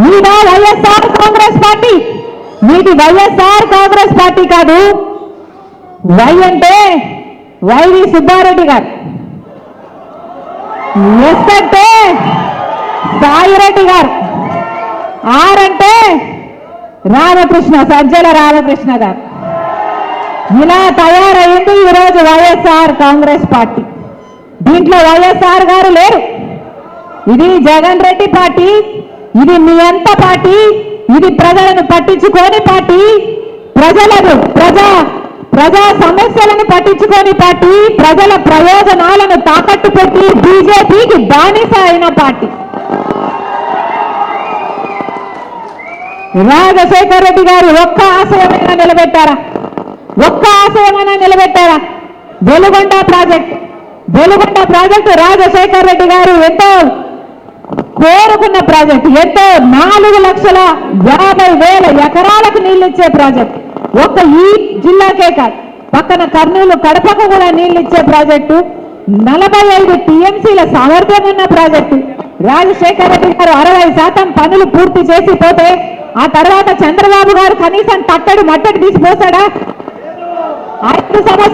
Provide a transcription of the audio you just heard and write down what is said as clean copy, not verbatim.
మీదా వైఎస్ఆర్ కాంగ్రెస్ పార్టీ, మీది వైఎస్ఆర్ కాంగ్రెస్ పార్టీ కాదు. వై అంటే వైవి సుబ్బారెడ్డి గారు, ఎస్ అంటే సాయిరెడ్డి గారు, ఆర్ అంటే రామకృష్ణ, సజ్జల రామకృష్ణ గారు. ఇలా తయారైంది ఈరోజు వైఎస్ఆర్ కాంగ్రెస్ పార్టీ. దీంట్లో వైఎస్ఆర్ గారు లేరు. ఇది జగన్ రెడ్డి పార్టీ, ఇది మీ అంత పార్టీ, ఇది ప్రజలను పట్టించుకోని పార్టీ, ప్రజా సమస్యలను పట్టించుకోని పార్టీ, ప్రజల ప్రయోజనాలను తాకట్టు పెట్టి బీజేపీకి బానిస అయిన పార్టీ. రాజశేఖర రెడ్డి గారు ఒక్క ఆశయమైనా నిలబెట్టారా? ఒక్క ఆశయమైనా నిలబెట్టారా? వెలుగొండ ప్రాజెక్టు రాజశేఖర రెడ్డి గారు ఎంతో కోరుకున్న ప్రాజెక్టు, ఎంతో 4,50,000 ఎకరాలకు నీళ్ళు ఇచ్చే ప్రాజెక్టు. ఒక్క ఈ జిల్లాకే కాదు, పక్కన కర్నూలు కడపకు కూడా నీళ్ళు ఇచ్చే ప్రాజెక్టు. 45 టీఎంసీల సామర్థ్యం ఉన్న ప్రాజెక్టు. రాజశేఖర రెడ్డి గారు 60% పనులు పూర్తి చేసి పోతే ఆ తర్వాత చంద్రబాబు గారు కనీసం తట్టడి మట్టడి తీసిపోతాడా? 5 సంవత్సరాలు